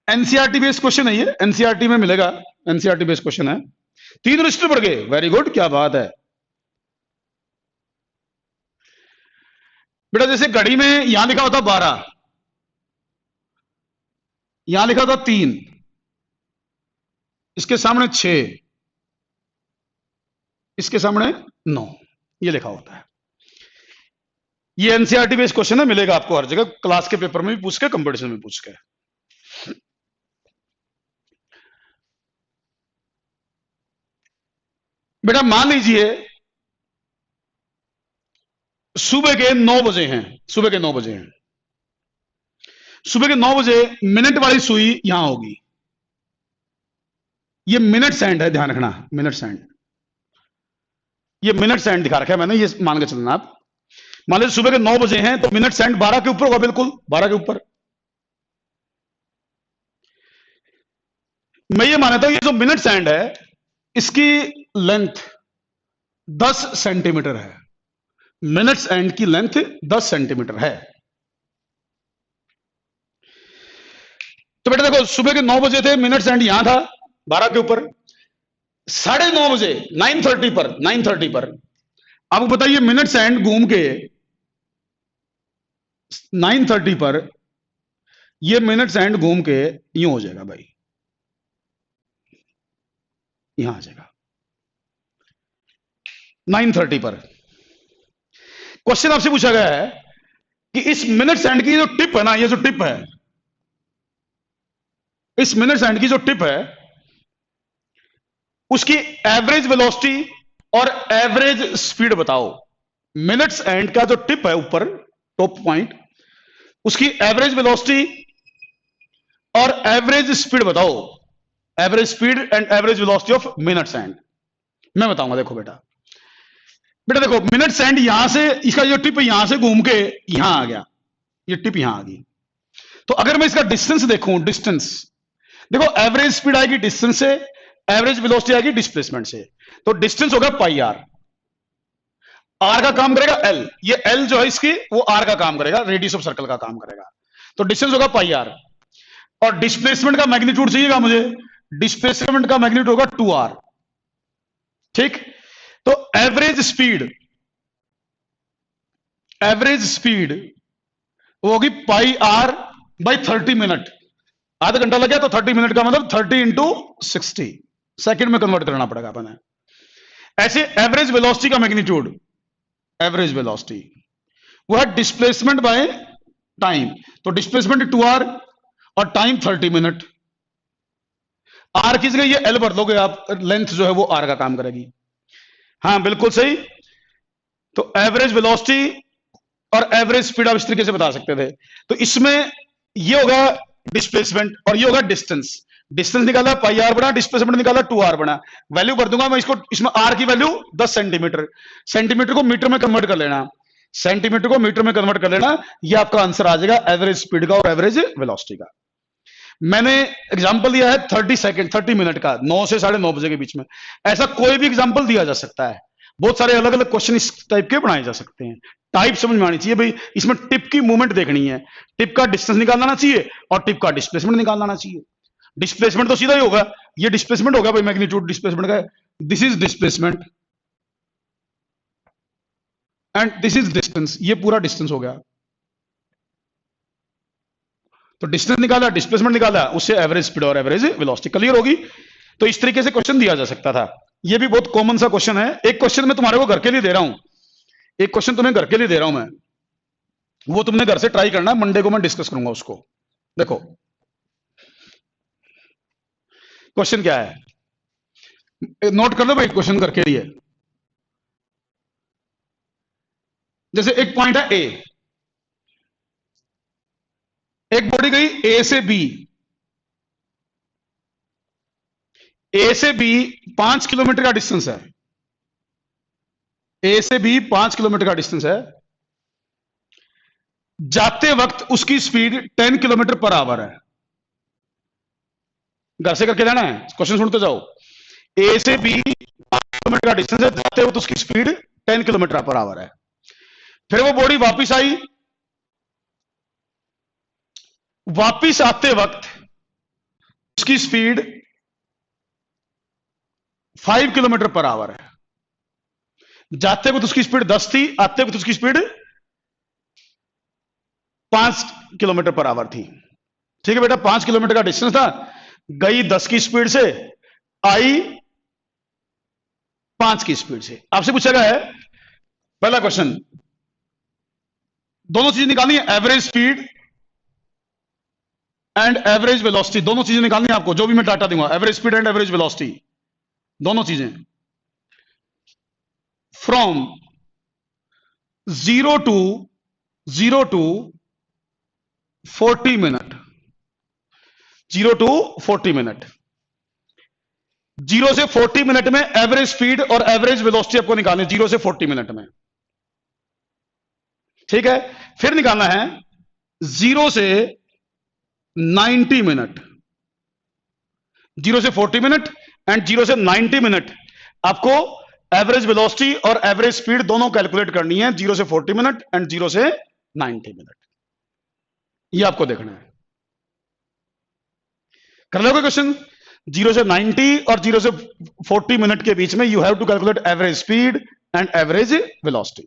एनसीईआरटी बेस्ड क्वेश्चन है, ये एनसीईआरटी में मिलेगा, एनसीईआरटी बेस्ड क्वेश्चन है। 3 रजिस्टर बढ़ गए, वेरी गुड, क्या बात है बेटा। जैसे घड़ी में यहां लिखा होता 12, यहां लिखा होता 3, इसके सामने 6, इसके सामने 9, ये लिखा होता है। ये एनसीईआरटी बेस्ड क्वेश्चन है, मिलेगा आपको हर जगह, क्लास के पेपर में भी पूछ के, कंपटीशन में पूछ के। बेटा मान लीजिए सुबह के 9 बजे हैं, सुबह के 9 बजे हैं, सुबह के 9 बजे मिनट वाली सुई यहां होगी, ये मिनट सेंड है, ध्यान रखना, मिनट सेंड, ये मिनट सेंड दिखा रखा है मैंने, ये मान के चलना आप। मान लीजिए सुबह के 9 बजे हैं तो मिनट सेंड 12 के ऊपर होगा, बिल्कुल 12 के ऊपर। मैं ये मानता हूं ये जो मिनट सेंड है इसकी लेंथ 10 सेंटीमीटर है, मिनट्स एंड की लेंथ 10 सेंटीमीटर है। तो बेटा देखो सुबह के 9 बजे थे, मिनट्स एंड यहां था 12 के ऊपर, 9:30 बजे 9:30 पर, 9:30 पर आपको बताइए मिनट्स एंड घूम के 9:30 पर ये मिनट्स एंड घूम के यूं हो जाएगा भाई, यहां आ जाएगा 9:30 पर। क्वेश्चन आपसे पूछा गया है कि इस मिनट एंड की जो टिप है ना, ये जो टिप है, इस मिनट एंड की जो टिप है उसकी एवरेज वेलोसिटी और एवरेज स्पीड बताओ। मिनट्स एंड का जो टिप है ऊपर टॉप पॉइंट, उसकी एवरेज वेलोसिटी और एवरेज स्पीड बताओ, average speed and average velocity of minutes and. मैं बताऊंगा, देखो बेटा, बेटा देखो मिनट्स एंड यहां से, इसका जो टिप यहां से घूम के यहां आ गया, ये टिप यहां आ गई, तो अगर मैं इसका डिस्टेंस देखूं, डिस्टेंस देखो, एवरेज स्पीड आएगी डिस्टेंस से, एवरेज वेलोसिटी आएगी डिस्प्लेसमेंट से, तो डिस्टेंस होगा पाई आर, आर का काम करेगा एल, ये एल जो है इसकी वो आर का काम करेगा, रेडियस ऑफ सर्कल का काम करेगा, तो डिस्टेंस होगा पाई आर। और डिस्प्लेसमेंट का मैग्नीट्यूड चाहिएगा मुझे, डिस्प्लेसमेंट का मैग्नीट्यूड होगा 2r, ठीक। तो एवरेज स्पीड वो होगी पाई आर बाई 30 मिनट, आधा घंटा लग गया तो 30 मिनट का मतलब 30 इंटू 60 सेकेंड में कन्वर्ट करना पड़ेगा अपन। ऐसे एवरेज वेलोसिटी का मैग्नीट्यूड, एवरेज वेलोसिटी वो है डिस्प्लेसमेंट बाय टाइम, तो डिस्प्लेसमेंट 2r और टाइम 30 मिनट, आर की जगह ये एल भर दोगे आप, लेंथ जो है वो आर का काम करेगी। हाँ बिल्कुल सही। तो एवरेज वेलोसिटी और एवरेज स्पीड आप इस तरीके से बता सकते थे। तो इसमें ये होगा डिस्प्लेसमेंट और ये होगा डिस्टेंस, डिस्टेंस निकाला पाई आर बना, डिस्प्लेसमेंट निकाला 2r बना, वैल्यू भर दूंगा मैं इसको, इसमें आर की वैल्यू 10 सेंटीमीटर, सेंटीमीटर को मीटर में कन्वर्ट कर लेना, सेंटीमीटर को मीटर में कन्वर्ट कर लेना, ये आपका आंसर आ जाएगा एवरेज स्पीड का और एवरेज वेलोसिटी का। मैंने एग्जांपल दिया है 30 सेकंड 30 मिनट का, 9 से 9:30 बजे के बीच में, ऐसा कोई भी एग्जांपल दिया जा सकता है, बहुत सारे अलग अलग क्वेश्चन इस टाइप के बनाए जा सकते हैं। टाइप समझ में आनी चाहिए भाई, इसमें टिप की मूवमेंट देखनी है, टिप का डिस्टेंस निकालना चाहिए और टिप का डिस्प्लेसमेंट निकालना चाहिए। डिस्प्लेसमेंट तो सीधा ही होगा, ये डिस्प्लेसमेंट होगा भाई, मैग्नीट्यूड डिस्प्लेसमेंट का, this is displacement and this is distance, ये पूरा डिस्टेंस हो गया। तो डिस्टेंस निकाला, डिस्प्लेसमेंट निकाला, उससे एवरेज स्पीड और एवरेज वेलोसिटी क्लियर होगी। तो इस तरीके से क्वेश्चन दिया जा सकता था, ये भी बहुत कॉमन सा क्वेश्चन है। एक क्वेश्चन मैं तुम्हारे को घर के लिए दे रहा हूं, एक क्वेश्चन तुम्हें घर के लिए दे रहा हूं मैं, वो तुमने घर से ट्राई करना, मंडे को मैं डिस्कस करूंगा उसको। देखो क्वेश्चन क्या है, नोट कर लो भाई क्वेश्चन घर के लिए। जैसे एक पॉइंट है ए, एक बॉडी गई ए से बी, ए से बी 5 किलोमीटर का डिस्टेंस है, ए से बी 5 किलोमीटर का डिस्टेंस है, जाते वक्त उसकी स्पीड 10 किलोमीटर पर आवर है। घर से करके जाना है, क्वेश्चन सुनते जाओ। ए से बी 5 किलोमीटर का डिस्टेंस है, जाते वक्त उसकी स्पीड 10 किलोमीटर पर आवर है। फिर वो बॉडी वापिस आई, वापिस आते वक्त उसकी स्पीड 5 किलोमीटर पर आवर है। जाते वक्त उसकी स्पीड 10 थी, आते वक्त उसकी स्पीड 5 किलोमीटर पर आवर थी। ठीक है बेटा, 5 किलोमीटर का डिस्टेंस था, गई 10 की स्पीड से, आई 5 की स्पीड से। आपसे पूछा गया है पहला क्वेश्चन, दोनों चीजें निकालनी है, average speed and average velocity, दोनों चीजें निकालनी है आपको, जो भी मैं डाटा दूंगा, average speed and average velocity, दोनों चीजें। From 0 to 40 minute, 0 to 40 minute, 0 से 40 मिनट में एवरेज स्पीड और एवरेज वेलोसिटी आपको निकालनी है, 0 से 40 मिनट में। ठीक है, फिर निकालना है 0 से 90 मिनट, 0 से 40 मिनट एंड 0 से 90 मिनट आपको एवरेज वेलोसिटी और एवरेज स्पीड दोनों कैलकुलेट करनी है, 0 से 40 मिनट एंड 0 से 90 मिनट। ये आपको देखना है। कर लोगे क्वेश्चन? 0 से 90 और 0 से 40 मिनट के बीच में you have to calculate average speed and average velocity.